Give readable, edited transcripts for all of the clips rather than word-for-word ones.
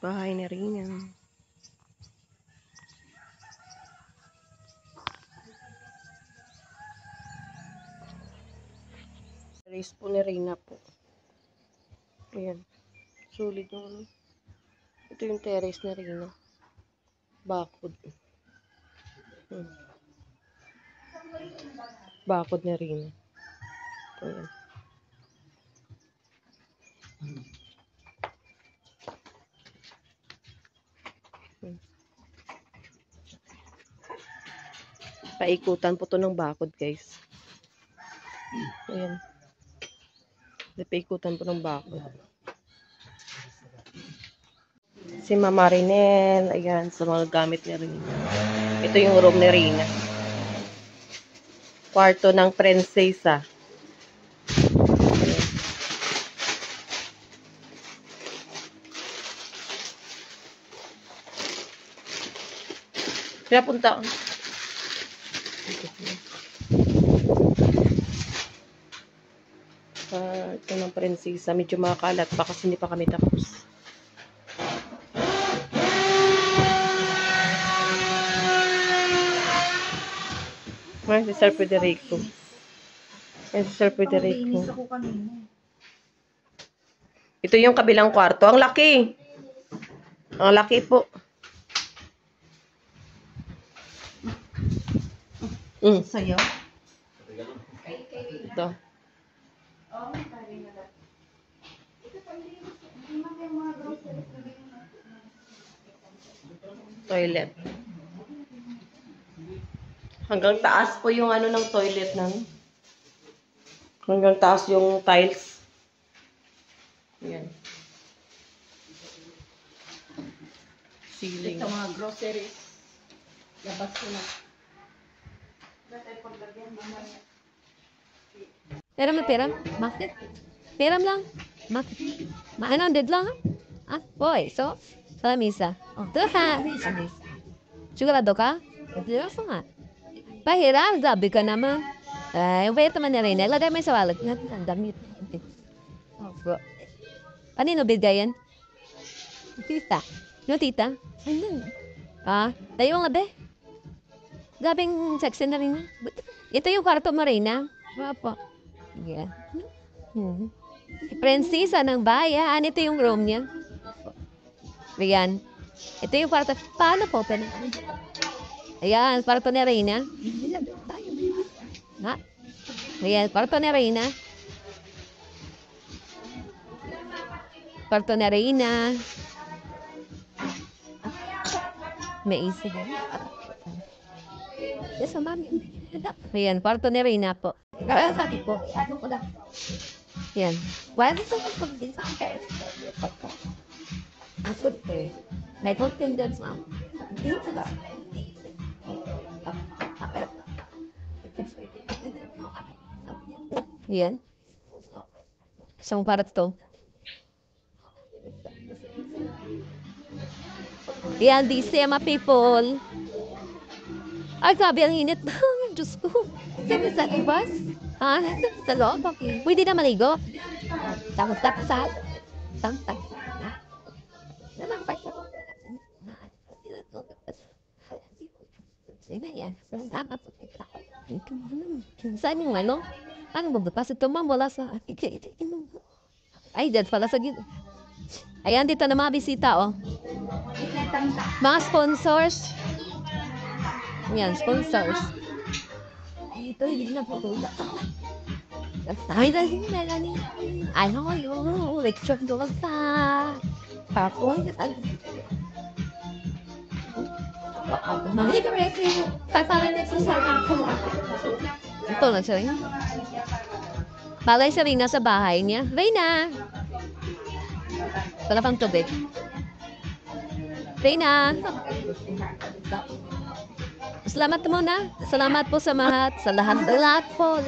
Bahay ni Rina. Terrace po ni Rina po. Ayan. Sulit yung ito yung terrace ni Rina. Bakod. Bakod ni Rina. Ayan. Paikutan po to ng bakod, guys. Ayan. Paikutan po ng bakod. Si Mama Rinel. Ayan, sa mga gamit ni Rina. Ito yung room ni Rina. Kwarto ng prinsesa. Ayan. Pinapunta ko. Ito ng prinsesa. Medyo makakalat pa kasi hindi pa kami tapos. Ayan si Sir Federico. Ayan si Sir Federico. Ito yung kabilang kwarto. Ang laki. Ang laki po. Sa'yo? Ito. Toilet. Hanggang taas po yung ano ng toilet ng. Hanggang taas yung tiles. Ayan. Ceiling. Ito mga groceries. Labas ko na. Peram. Bakit? Peram lang. Bakit? Ano, dead lang? Ah, boy. So, sa lamisa. Oh, tuhan. Sigurado ka? Seryoso nga. Pahiram, sabi ka naman. Ay, wait naman na rin. Lagay mo sa wallet. Ang damit. Oh, bro. Kanino bigayan? Tita. No, tita? Ano? Ah, tayo nga be. Gabing sexy na rin. Ito yung kwarto mo rin, ha? Papa. Yeah. Prinsesa ng bayan. Ito yung room niya. Ayan. Ito yung kwarto. Paano po? Ayan, kwarto ni Reyna. Ha? Ayan, kwarto ni Reyna. Kwarto ni Reyna. May isip. Yes, mami. Ayan, kwarto ni Reyna po. Kaya sabi ko, ano ko lang. Ayan. Why dito ko pag-din sa akin? Ang good eh. May totin din sa ako. Dito ba? Ayan. Isang kwarto. Ayan, di siya mga people. Ay, grabe ang init. Diyos ko. Sabi sa ibas? Ha? Sa loob? Pwede na maligo? Tapos sa... Tang-tang. Naman pa siya. Sige yan. Saan yung ano? Ano ba? Kasi tumam wala sa... Ay, dad pala sa gito. Ayan, dito na mga bisita, oh. Mga sponsors. Yan, sponsors. Ito, hindi na po. Ay, dahil na ni. Ano yung lecture doon sa PowerPoint. Mali ka rin. Pagpalan na sa ito lang siya rin. Balay siya rin nasa bahay niya. Reyna! Wala pang tubig. Reyna! Salamat muna. Salamat po sa lahat po.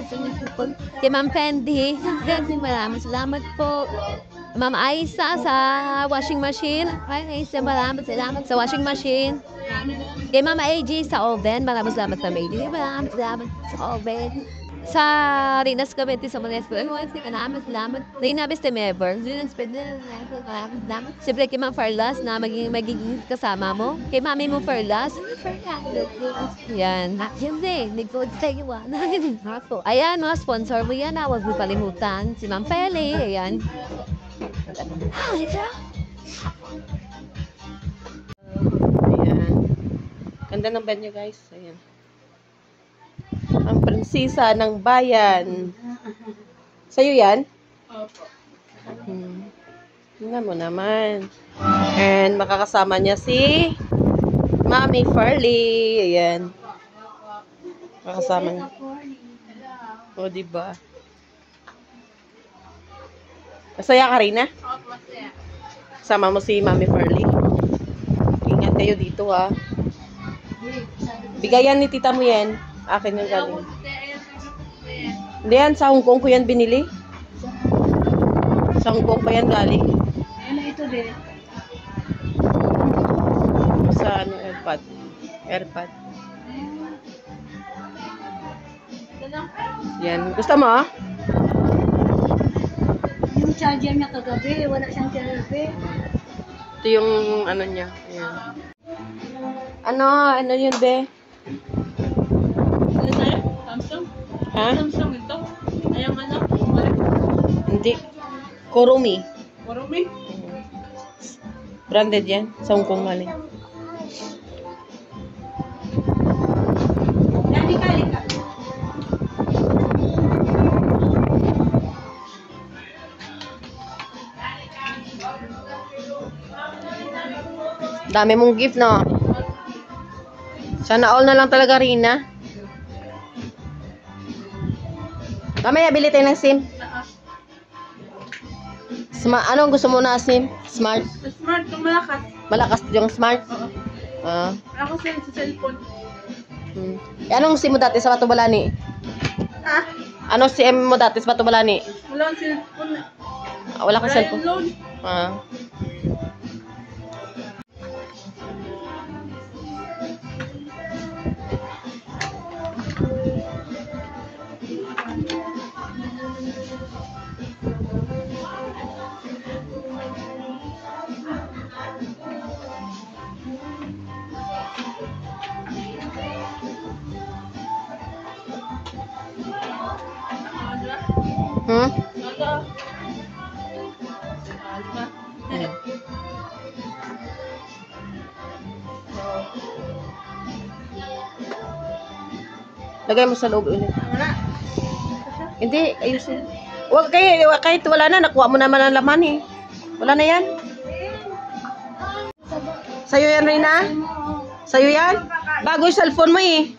Kay Ma'am Fendi. Maraming salamat po. Ma'am Aisa sa washing machine. Ay, Aisa, maraming salamat sa washing machine. Kay Ma'am AG sa oven. Maraming salamat sa maid. Maraming salamat sa oven. sa Rinas Cavite sa Monesco. Ano kasi salamat. Rina beste member. Rinas pwede salamat. Siyempre kay Ma'am Farlas na magiging kasama mo. Kay Mami mo Farlas. Yan. Siyempre, nag-good say you. Ayan, mga sponsor mo yan. Huwag mo kalimutan. Si Ma'am Feli. Ayan. Ayan. Ganda ng bed niya, guys. Ayan. Ang prinsesa ng bayan. Sa'yo yan? Opo. Tingnan mo naman. And makakasama niya si Mami Farley. Ayan. Makakasama niya. O, diba? Masaya ka rin, Opo, sir. Sama mo si Mami Farley. Ingat kayo dito, ha. Bigayan ni tita mo yan. Akin yung galing. Hindi yan, sa Hong Kong ko yan binili. Sa Hong Kong pa yan galing. Ano ito din? Sa ano, AirPod. Yan. Gusto mo, ah? Yung charger niya kagabi, wala siyang charger. Ito yung ano niya. Ayan. Ano yun, be? Ano tayo? Samsung? Ha? Samsung ito? Ayang ano? Hindi. Kurumi. Marumi? Branded yan. Sa Hong Kong galing. Dali ka. Dami mong gift, no? Sana all na lang talaga, Rina. Mamaya, bili tayo ng SIM. Anong gusto mo na SIM? Smart? Smart, kung malakas. Malakas yung smart? Oo. Ah. Ako sa cellphone. Anong SIM mo dati sa Batubalani? Ah? Anong SIM mo dati sa Batubalani? Wala akong cellphone. Wala kang cellphone? Load. Ah. Hmm? Ayan. Lagay mo sa loob ulit. Hindi, ayusin. Kahit wala na, nakuha mo naman ang laman eh. Wala na yan. Sa'yo yan, Rina? Sa'yo yan? Bago yung cellphone mo eh.